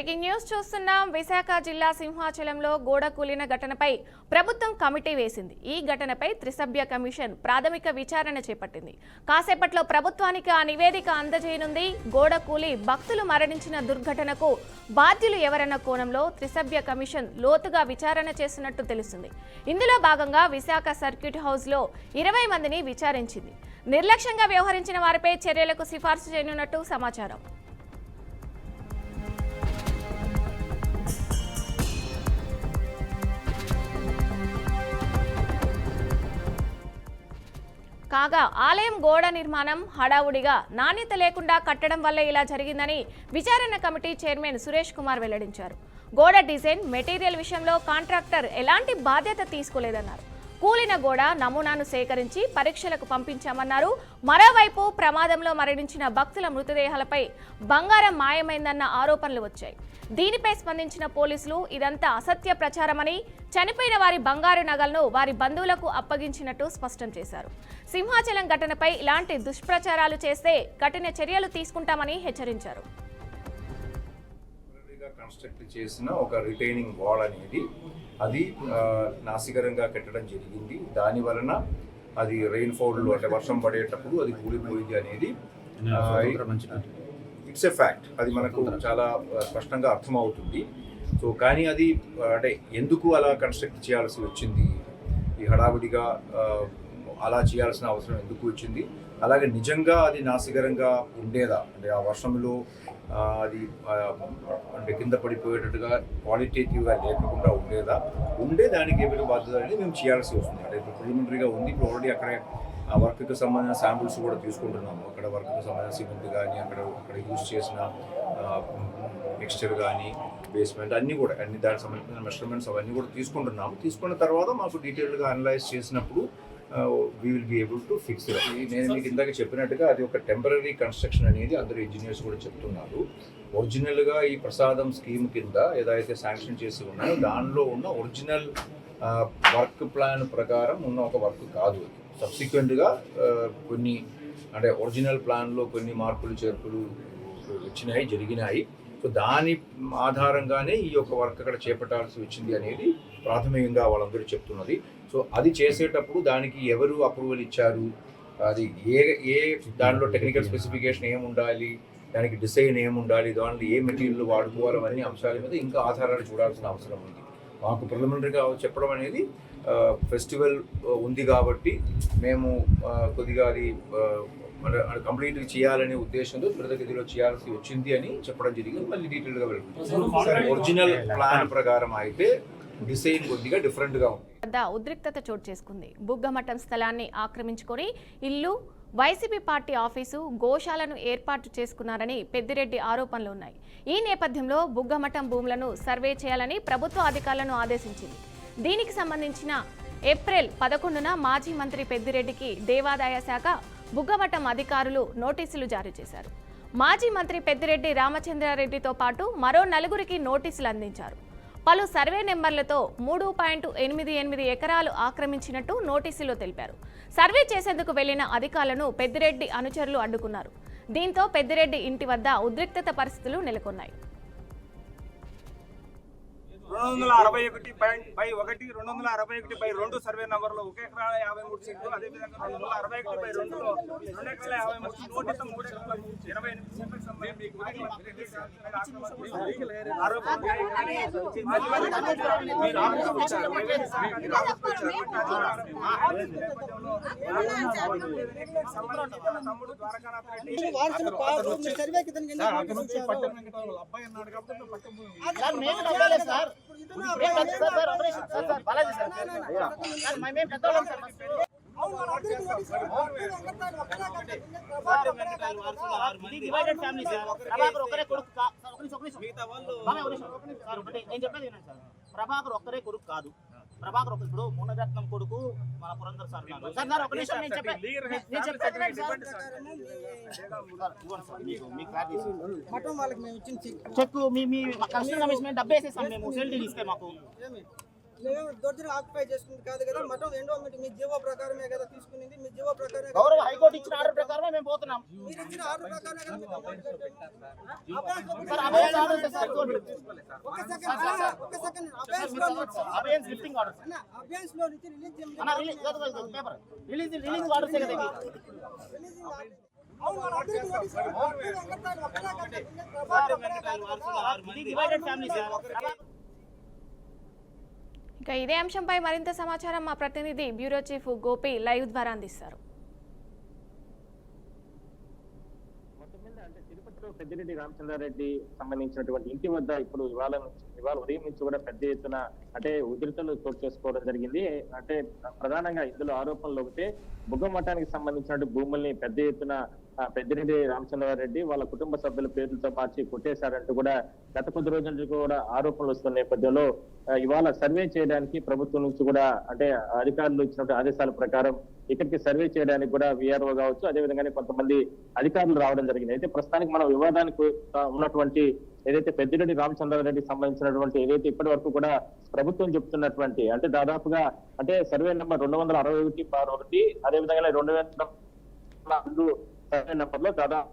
Breaking news చూస్తున్నాం. విశాఖ జిల్లా సింహాచలంలో గోడ కూలిన ఘటనపై ప్రభుత్వం కమిటీ వేసింది. ఈ ఘటనపై త్రిసభ్య కమిషన్ ప్రాథమిక విచారణ చేపట్టింది. కాసేపట్లో ప్రభుత్వానికి ఆ నివేదిక అందజేయనుంది. గోడ కూలి భక్తులు మరణించిన దుర్ఘటనకు బాధ్యులు ఎవరన్న కోణంలో త్రిసభ్య కమిషన్ లోతుగా విచారణ చేస్తున్నట్టు తెలుస్తుంది. ఇందులో భాగంగా విశాఖ సర్క్యూట్ హౌస్ లో 20 మందిని విచారించింది. నిర్లక్ష్యంగా వ్యవహరించిన వారిపై చర్యలకు సిఫార్సు చేయనున్నట్టు సమాచారం. కాగా ఆలయం గోడ నిర్మాణం హడావుడిగా నాణ్యత లేకుండా కట్టడం వల్ల ఇలా జరిగిందని విచారణ కమిటీ చైర్మన్ సురేష్ కుమార్ వెల్లడించారు. గోడ డిజైన్, మెటీరియల్ విషయంలో కాంట్రాక్టర్ ఎలాంటి బాధ్యత తీసుకోలేదన్నారు. కూలిన గోడ నమూనాను సేకరించి పరీక్షలకు పంపించామన్నారు. మరోవైపు ప్రమాదంలో మరణించిన భక్తుల మృతదేహాలపై బంగారం మాయమైందన్న ఆరోపణలు వచ్చాయి. దీనిపై స్పందించిన పోలీసులు ఇదంతా అసత్య ప్రచారమని, చనిపోయిన వారి బంగారు నగలను వారి బంధువులకు అప్పగించినట్టు స్పష్టం చేశారు. సింహాచలం ఘటనపై ఇలాంటి దుష్ప్రచారాలు చేస్తే కఠిన చర్యలు తీసుకుంటామని హెచ్చరించారు. కన్స్ట్రక్ట్ చేసిన ఒక రిటైనింగ్ వాల్ అనేది అది నాసికరంగా కట్టడం జరిగింది. దాని వలన అది రెయిన్ ఫౌల్ అంటే వర్షం పడేటప్పుడు అది కూలిపోయింది అనేది ఇట్స్ ఎ ఫ్యాక్ట్. అది మనకు చాలా స్పష్టంగా అర్థమవుతుంది. సో కానీ అది అంటే ఎందుకు అలా కన్స్ట్రక్ట్ చేయాల్సి వచ్చింది, ఈ హడావిడిగా అలా చేయాల్సిన అవసరం ఎందుకు వచ్చింది, అలాగే నిజంగా అది నాసికరంగా ఉండేదా, అంటే ఆ వర్షంలో అది అంటే కింద పడిపోయేటట్టుగా క్వాలిటేటివ్గా లేకుండా ఉండే దానికి ఏమైనా బాధ్యత అనేది మేము చేయాల్సి వస్తుంది. అంటే ఇప్పుడు ప్రిలిమినరీగా ఉంది. ఇప్పుడు ఆల్రెడీ అక్కడే ఆ వర్క్కి సంబంధించిన శాంపుల్స్ కూడా తీసుకుంటున్నాము. అక్కడ వర్క్కి సంబంధించిన సిమెంట్ కానీ అక్కడ యూజ్ చేసిన మిక్స్చర్ కానీ బేస్మెంట్ అన్నీ దానికి సంబంధించిన మెజర్మెంట్స్ అవన్నీ కూడా తీసుకుంటున్నాము. తీసుకున్న తర్వాత మాకు డీటెయిల్గా అనలైజ్ చేసినప్పుడు we will be able to fix it. నేను మీకు ఇందాక చెప్పినట్టుగా అది ఒక టెంపరీ కన్స్ట్రక్షన్ అనేది అందరూ ఇంజనీర్స్ కూడా చెప్తున్నారు. ఒరిజినల్గా ఈ ప్రసాదం స్కీమ్ కింద ఏదైతే శాంక్షన్ చేసి ఉన్నాయో దానిలో ఉన్న ఒరిజినల్ వర్క్ ప్లాన్ ప్రకారం ఉన్న ఒక వర్క్ కాదు. సబ్సిక్వెంట్గా కొన్ని అంటే ఒరిజినల్ ప్లాన్లో కొన్ని మార్పులు చేర్పులు జరిగినాయి. సో దాని ఆధారంగానే ఈ యొక్క వర్క్ అక్కడ చేపట్టాల్సి వచ్చింది అనేది ప్రాథమికంగా వాళ్ళందరూ చెప్తున్నది. సో అది చేసేటప్పుడు దానికి ఎవరు అప్రూవల్ ఇచ్చారు, అది ఏ దానిలో టెక్నికల్ స్పెసిఫికేషన్ ఏముండాలి, దానికి డిజైన్ ఏముండాలి, దాంట్లో ఏ మెటీరియల్ వాడుకోవాలి అనే అంశాల మీద ఇంకా ఆధారాలు చూడాల్సిన అవసరం ఉంది. మాకు ప్రిలిమినరీగా చెప్పడం అనేది ఫెస్టివల్ ఉంది కాబట్టి మేము కొద్దిగా అది కంప్లీట్గా చేయాలనే ఉద్దేశంతో త్వరితగతిలో చేయాల్సి వచ్చింది అని చెప్పడం జరిగింది. మళ్ళీ డీటెయిల్గా వెళ్తుంది. ఒరిజినల్ ప్లాన్ ప్రకారం అయితే డిజైన్ కొద్దిగా డిఫరెంట్గా ఉంది. ఉద్రిక్తత చోటు చేసుకుంది. బుగ్గమఠం స్థలాన్ని ఆక్రమించుకొని ఇల్లు, వైసీపీ పార్టీ ఆఫీసు, గోశాలను ఏర్పాటు చేసుకున్నారని పెద్దిరెడ్డి ఆరోపణలు ఉన్నాయి. ఈ నేపథ్యంలో బుగ్గమఠం భూములను సర్వే చేయాలని ప్రభుత్వ అధికారులను ఆదేశించింది. దీనికి సంబంధించిన ఏప్రిల్ 11న మాజీ మంత్రి పెద్దిరెడ్డికి దేవాదాయ శాఖ, బుగ్గమఠం అధికారులు నోటీసులు జారీ చేశారు. మాజీ మంత్రి పెద్దిరెడ్డి రామచంద్రారెడ్డితో పాటు మరో 4గురికి నోటీసులు అందించారు. పలు సర్వే నెంబర్లతో 3.88 ఎకరాలు ఆక్రమించినట్టు నోటీసులో తెలిపారు. సర్వే చేసేందుకు వెళ్లిన అధికారులను పెద్దిరెడ్డి అనుచరులు అడ్డుకున్నారు. దీంతో పెద్దిరెడ్డి ఇంటి వద్ద ఉద్రిక్తత పరిస్థితులు నెలకొన్నాయి. 261/1, 261/2 సర్వే నంబర్లో 1 ఎకరా 53 సెంట్లు, అదేవిధంగా 261/2లో 2 ఎకరాల 53 నోటీసు 3 ఎకరాల 28 సెంట్లకు సంబంధించి తమ్ముడు ద్వారకానాథ్ రెడ్డి అబ్బాయి అన్నాడు కాబట్టి ప్రభాకర్ ఒక్కరే కొడుకు కాదు. ప్రభాకర్ ఇప్పుడు మునరత్నం కొడుకు మన పురంధర్ సార్ చెక్ మీ కమిషన్ డబ్బు వేసేసాం మేము. సెల్ ఇస్తే మాకు మేము దొడ్డిని ఆక్యుపై చేసుకుంది కాదు కదా, మఠం ఎండోమెంట్ మీ జీవో ప్రకారమే కదా తీసుకునింది, మీ జీవో ప్రకారమే గౌరవ హైకోర్టు ఇచ్చిన ఆర్డర్ ప్రకారమే మేము పోతున్నాం. మీరు ఇచ్చిన ఆర్డర్ ప్రకారమే కదా మీకు అమౌంట్ కట్టాము. సార్ అబేన్స్ ఆర్డర్ సార్ ఒక సెకండ్ అబేన్స్ లిఫ్టింగ్ ఆర్డర్ అన్న అభ్యాన్స్ లో నుంచి రిలీజ్ అన్న పేపర్ రిలీజ్ ఆర్డర్స్ కదా ఇవి. ఇది డివైడెడ్ ఫ్యామిలీ సార్. ఇక ఇదే అంశంపై మరింత సమాచారం మా ప్రతినిధి బ్యూరో చీఫ్ గోపి లైవ్ ద్వారా అందిస్తారు. తిరుపతిలో పెద్దిరెడ్డి రామచంద్రారెడ్డి సంబంధించినటువంటి ఇంటి వద్ద ఇప్పుడు ఇవాళ ఉదయం నుంచి కూడా పెద్ద ఎత్తున అంటే ఉధృతలు చోటు చేసుకోవడం జరిగింది. అంటే ప్రధానంగా ఇందులో ఆరోపణలు ఒకటే బుగ్గ మఠానికి సంబంధించిన భూముల్ని పెద్ద ఎత్తున పెద్దిరెడ్డి రామచంద్రారెడ్డి వాళ్ళ కుటుంబ సభ్యుల పేర్లతో మార్చి కొట్టేశారంటూ కూడా గత కొద్ది రోజుల నుంచి కూడా ఆరోపణలు వస్తున్న నేపథ్యంలో ఇవాళ సర్వే చేయడానికి ప్రభుత్వం నుంచి కూడా అంటే అధికారులు ఇచ్చినటువంటి ఆదేశాల ప్రకారం ఇక్కడికి సర్వే చేయడానికి కూడా విఆర్ఓ కావచ్చు, అదేవిధంగానే కొంతమంది అధికారులు రావడం జరిగింది. అయితే ప్రస్తుతానికి మనం వివాదానికి ఉన్నటువంటి ఏదైతే పెద్దిరెడ్డి రామచంద్రారెడ్డికి సంబంధించినటువంటి ఏదైతే ఇప్పటి వరకు కూడా ప్రభుత్వం చెప్తున్నటువంటి అంటే దాదాపుగా అంటే సర్వే నెంబర్ 261/1 అదేవిధంగా 2002 సర్వే నెంబర్ లో దాదాపు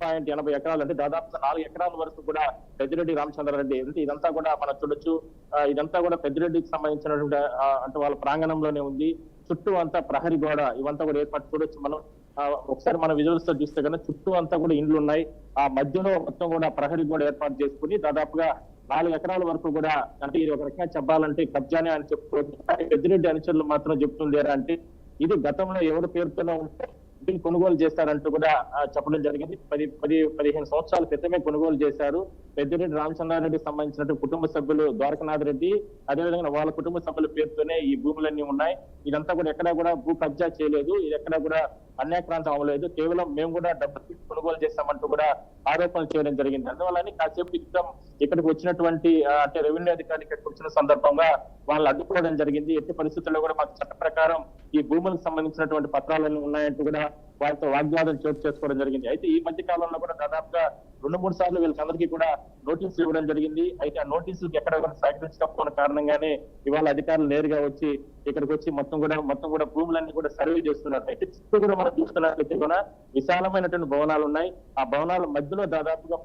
80 ఎకరాలు అంటే దాదాపు 4 ఎకరాల వరకు కూడా పెద్దిరెడ్డి రామచంద్రారెడ్డి ఇదంతా కూడా మనం చూడొచ్చు. ఇదంతా కూడా పెద్దిరెడ్డికి సంబంధించినటువంటి అంటే వాళ్ళ ప్రాంగణంలోనే ఉంది. చుట్టూ అంతా ప్రహరీ గోడ ఇవంతా కూడా ఏర్పాటు చూడొచ్చు. మనం ఒకసారి మన విజువల్స్ తో చూస్తే కన్నా చుట్టూ అంతా కూడా ఇండ్లు ఉన్నాయి. ఆ మధ్యలో మొత్తం కూడా ప్రహరీ గోడ ఏర్పాటు చేసుకుని దాదాపుగా 4 ఎకరాల వరకు కూడా అంటే ఇది ఒక రకంగా చెప్పాలంటే కబ్జానే అని చెప్పుకోవచ్చు. పెద్దిరెడ్డి అనుచరులు మాత్రం చెప్తుంది అంటే ఇది గతంలో ఎవరి పేరుతోనే ఉంటే వీళ్ళు కొనుగోలు చేస్తారంటూ కూడా చెప్పడం జరిగింది. 10-15 సంవత్సరాల క్రితమే కొనుగోలు చేశారు. పెద్దిరెడ్డి రామచంద్రారెడ్డికి సంబంధించిన కుటుంబ సభ్యులు ద్వారకనాథ్ రెడ్డి అదేవిధంగా వాళ్ళ కుటుంబ సభ్యుల పేరుతోనే ఈ భూములన్నీ ఉన్నాయి. ఇదంతా కూడా ఎక్కడా కూడా భూ కబ్జా చేయలేదు, ఇది ఎక్కడా కూడా అన్యాక్రాంతం అవ్వలేదు, కేవలం మేము కూడా డబ్బు కొనుగోలు చేస్తామంటూ కూడా ఆరోపణలు చేయడం జరిగింది. అందువల్ల కాసేపు ఇక్కడికి వచ్చినటువంటి అంటే రెవెన్యూ అధికారి ఇక్కడికి వచ్చిన సందర్భంగా వాళ్ళు అడ్డుకోవడం జరిగింది. ఎట్టి పరిస్థితుల్లో కూడా మాకు చట్ట ప్రకారం ఈ భూములకు సంబంధించినటువంటి పత్రాలన్నీ ఉన్నాయంటూ కూడా వారితో వాగ్వాదం చోటు చేసుకోవడం జరిగింది. అయితే ఈ మధ్య కాలంలో కూడా దాదాపుగా 2-3 సార్లు వీళ్ళకందరికీ కూడా నోటీసులు ఇవ్వడం జరిగింది. అయితే ఆ నోటీసులకు ఎక్కడ కూడా సహకరించకపోవడం కారణంగానే ఇవాళ అధికారులు నేరుగా వచ్చి ఇక్కడికి వచ్చి మొత్తం కూడా భూములన్నీ కూడా సర్వే చేస్తున్నారు. అయితే చుట్టూ కూడా మనం చూస్తున్నట్లయితే కూడా విశాలమైనటువంటి భవనాలు ఉన్నాయి. ఆ భవనాల మధ్యలో దాదాపుగా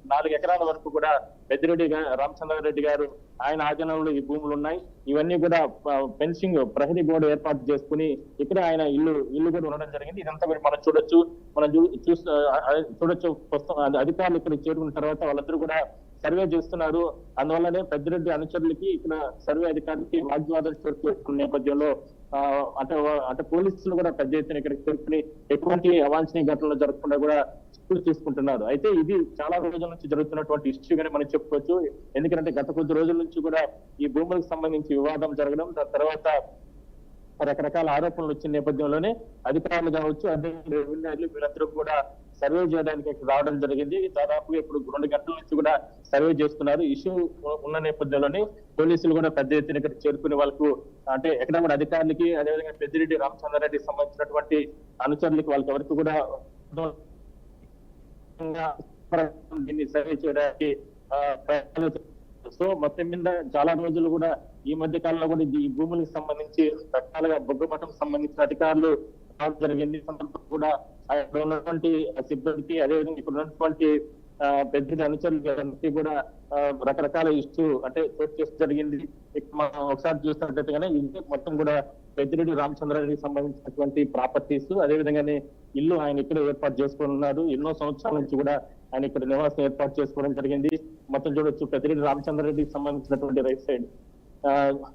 4 ఎకరాల వరకు కూడా పెద్దిరెడ్డి రామచంద్రారెడ్డి గారు ఆయన ఆధీనంలో ఈ భూములు ఉన్నాయి. ఇవన్నీ కూడా ఫెన్సింగ్ ప్రహరీ గోడ ఏర్పాటు చేసుకుని ఇక్కడ ఆయన ఇల్లు కూడా ఉండడం జరిగింది. ఇదంతా మనం చూడొచ్చు. అధికారులు ఇక్కడ చేరుకున్న తర్వాత వాళ్ళందరూ కూడా సర్వే చేస్తున్నారు. అందువల్లనే పెద్దిరెడ్డి అనుచరులకి ఇక్కడ సర్వే అధికారికి వాగ్వాదం చోటు చేసుకున్న నేపథ్యంలో అంటే పోలీసులు కూడా పెద్ద ఎత్తున ఇక్కడికి చేరుకుని ఎటువంటి అవాంఛనీయ ఘటనలు జరగకుండా కూడా చర్యలు తీసుకుంటున్నారు. అయితే ఇది చాలా రోజుల నుంచి జరుగుతున్నటువంటి ఇష్యూగానే మనం చెప్పుకోవచ్చు. ఎందుకంటే గత కొద్ది రోజుల నుంచి కూడా ఈ భూములకు సంబంధించి వివాదం జరగడం, దాని తర్వాత రకరకాల ఆరోపణలు వచ్చిన నేపథ్యంలోనే అధికారులు కావచ్చు అదే రెవెన్యూ వీళ్ళందరూ కూడా సర్వే చేయడానికి రావడం జరిగింది. దాదాపుగా ఇప్పుడు 2 గంటల నుంచి కూడా సర్వే చేస్తున్నారు. ఇష్యూ ఉన్న నేపథ్యంలోనే పోలీసులు కూడా పెద్ద ఎత్తున ఇక్కడ చేరుకునే వాళ్ళకు అంటే ఎక్కడ కూడా అధికారులకి అదేవిధంగా పెద్దిరెడ్డి రామచంద్రారెడ్డికి సంబంధించినటువంటి అనుచరులకి వాళ్ళకి ఎవరికి కూడా దీన్ని సర్వే చేయడానికి సో మొత్తం మీద చాలా రోజులు కూడా ఈ మధ్య కాలంలో కూడా ఈ భూములకు సంబంధించి రకాలుగా బొగ్గ మఠం సంబంధించిన అధికారులు రావడం జరిగింది. సందర్భంగా కూడా అక్కడ ఉన్నటువంటి సిబ్బందికి అదేవిధంగా ఇక్కడ ఉన్నటువంటి పెద్ద అనుచరులకి కూడా రకరకాల ఇష్యూ అంటే చోటు చేసి జరిగింది. మనం ఒకసారి చూసినట్లయితే కానీ ఇది మొత్తం కూడా పెద్దిరెడ్డి రామచంద్రారెడ్డికి సంబంధించినటువంటి ప్రాపర్టీస్ అదేవిధంగానే ఇల్లు ఆయన ఇక్కడ ఏర్పాటు చేసుకుని ఉన్నారు. ఎన్నో సంవత్సరాల నుంచి కూడా ఆయన ఇక్కడ నివాసం ఏర్పాటు చేసుకోవడం జరిగింది. మొత్తం చూడొచ్చు పెద్దిరెడ్డి రామచంద్రారెడ్డికి సంబంధించినటువంటి రైట్ సైడ్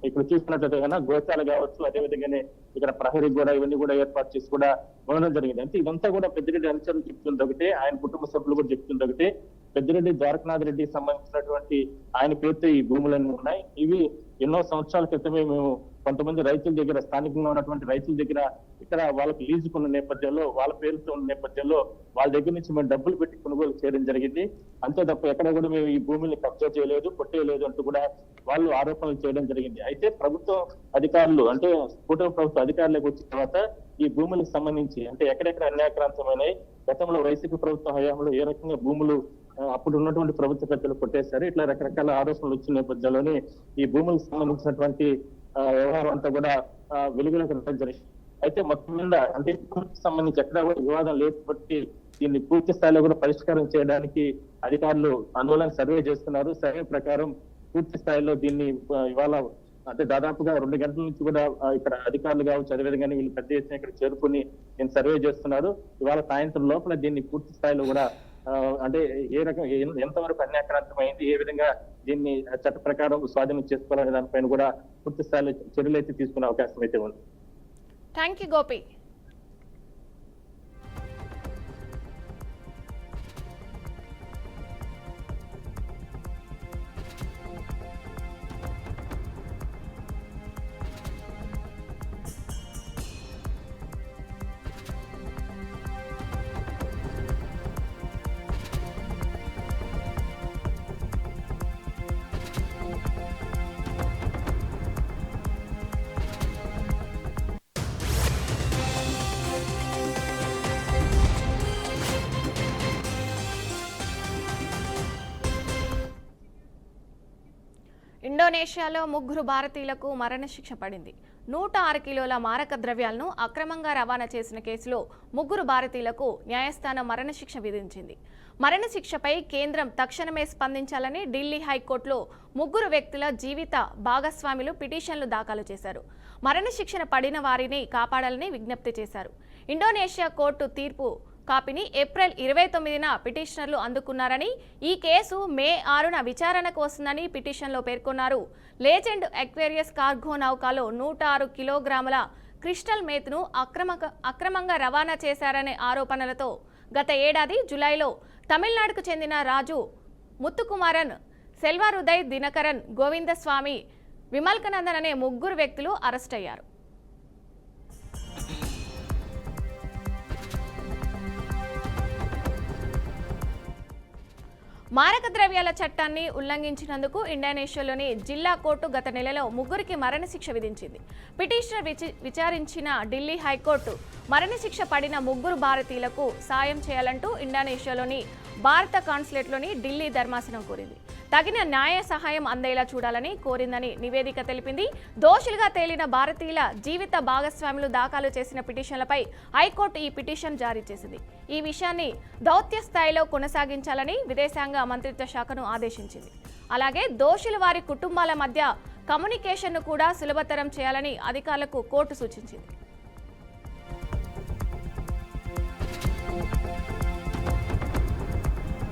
ఇక్కడ చూసుకున్నట్లయితే కన్నా గోశాల కావచ్చు అదేవిధంగానే ఇక్కడ ప్రహరీ కూడా ఇవన్నీ కూడా ఏర్పాటు చేసి కూడా ఉండడం జరిగింది. అంటే ఇదంతా కూడా పెద్దిరెడ్డి అనుచరులు చెప్తుంది ఒకటే, ఆయన కుటుంబ సభ్యులు కూడా చెప్తుంది ఒకటే. పెద్దిరెడ్డి ద్వారకనాథ్ రెడ్డికి సంబంధించినటువంటి ఆయన పేరుతో ఈ భూములన్నీ ఉన్నాయి. ఇవి ఎన్నో సంవత్సరాల క్రితమే మేము కొంతమంది రైతుల దగ్గర స్థానికంగా ఉన్నటువంటి రైతుల దగ్గర ఇక్కడ వాళ్ళకి లీజుకున్న నేపథ్యంలో వాళ్ళ పేరుతో ఉన్న నేపథ్యంలో వాళ్ళ దగ్గర నుంచి మేము డబ్బులు పెట్టి కొనుగోలు చేయడం జరిగింది. అంతే తప్ప ఎక్కడ కూడా మేము ఈ భూమిని కబ్జా చేయలేదు, కొట్టేయలేదు అంటూ కూడా వాళ్ళు ఆరోపణలు చేయడం జరిగింది. అయితే ప్రభుత్వ అధికారులు అంటే కూటమి ప్రభుత్వ అధికారులకు వచ్చిన తర్వాత ఈ భూములకు సంబంధించి అంటే ఎక్కడెక్కడ అన్యాక్రాంతమైనాయి, గతంలో వైసీపీ ప్రభుత్వ హయాంలో ఏ రకంగా భూములు అప్పుడు ఉన్నటువంటి ప్రభుత్వ పెద్దలు కొట్టేశారు. ఇట్లా రకరకాల ఆరోపణలు వచ్చిన నేపథ్యంలోనే ఈ భూములకు సంబంధించినటువంటి వ్యవహారం అంతా కూడా వెలుగులోకి రావడం జరిగింది. అయితే మొత్తం మీద అంటే సంబంధించి ఎక్కడా కూడా వివాదం లేకపోతే దీన్ని పూర్తి స్థాయిలో కూడా పరిష్కారం చేయడానికి అధికారులు ఆందోళన సర్వే చేస్తున్నారు. సర్వే ప్రకారం పూర్తి స్థాయిలో దీన్ని ఇవాళ అంటే దాదాపుగా 2 గంటల నుంచి కూడా ఇక్కడ అధికారులు కావచ్చు, అదేవిధంగా వీళ్ళు పెద్ద ఎత్తున ఇక్కడ చేరుకుని నేను సర్వే చేస్తున్నారు. ఇవాళ సాయంత్రం లోపల దీన్ని పూర్తి స్థాయిలో కూడా అంటే ఏ రకం ఎంతవరకు అన్యాక్రాంతమైంది, ఏ విధంగా దీన్ని చట్ట ప్రకారం స్వాధీనం చేసుకోవాలనే దానిపైన కూడా పూర్తి స్థాయిలో చర్యలు అయితే తీసుకునే అవకాశం అయితే ఉంది. Thank you Gopi. ఇండోనేషియాలో 3 భారతీయులకు మరణశిక్ష పడింది. 106 కిలోల మారక ద్రవ్యాలను అక్రమంగా రవాణా చేసిన కేసులో 3 భారతీయులకు న్యాయస్థానం మరణశిక్ష విధించింది. మరణశిక్షపై కేంద్రం తక్షణమే స్పందించాలని ఢిల్లీ హైకోర్టులో 3 వ్యక్తుల జీవిత భాగస్వాములు పిటిషన్లు దాఖలు చేశారు. మరణశిక్షణ పడిన వారిని కాపాడాలని విజ్ఞప్తి చేశారు. ఇండోనేషియా కోర్టు తీర్పు కాపీని ఏప్రిల్ 29న పిటిషనర్లు అందుకున్నారని, ఈ కేసు మే 6న విచారణకు వస్తుందని పిటిషన్లో పేర్కొన్నారు. లేజెండ్ అక్వేరియస్ కార్గో నౌకలో 106 కిలోగ్రాముల క్రిస్టల్ మేత్ను అక్రమంగా రవాణా చేశారనే ఆరోపణలతో గత ఏడాది జులైలో తమిళనాడుకు చెందిన రాజు ముత్తుకుమారన్, సెల్వారుదయ్ దినకరన్, గోవిందస్వామి, విమల్కనందన్ అనే 3 వ్యక్తులు అరెస్టయ్యారు. మారక ద్రవ్యాల చట్టాన్ని ఉల్లంఘించినందుకు ఇండోనేషియాలోని జిల్లా కోర్టు గత నెలలో 3కి మరణశిక్ష విధించింది. పిటిషనర్ విచారించిన ఢిల్లీ హైకోర్టు మరణశిక్ష పడిన 3 భారతీయులకు సాయం చేయాలంటూ ఇండోనేషియాలోని భారత కాన్సులేట్లోని ఢిల్లీ ధర్మాసనం కోరింది. తగిన న్యాయ సహాయం అందేలా చూడాలని కోరిందని నివేదిక తెలిపింది. దోషులుగా తేలిన భారతీయుల జీవిత భాగస్వాములు దాఖలు చేసిన పిటిషన్లపై హైకోర్టు ఈ పిటిషన్ జారీ చేసింది. ఈ విషయాన్ని దౌత్య స్థాయిలో కొనసాగించాలని విదేశాంగ మంత్రిత్వ శాఖను ఆదేశించింది. అలాగే దోషులు వారి కుటుంబాల మధ్య కమ్యూనికేషన్ను కూడా సులభతరం చేయాలని అధికారులకు కోర్టు సూచించింది.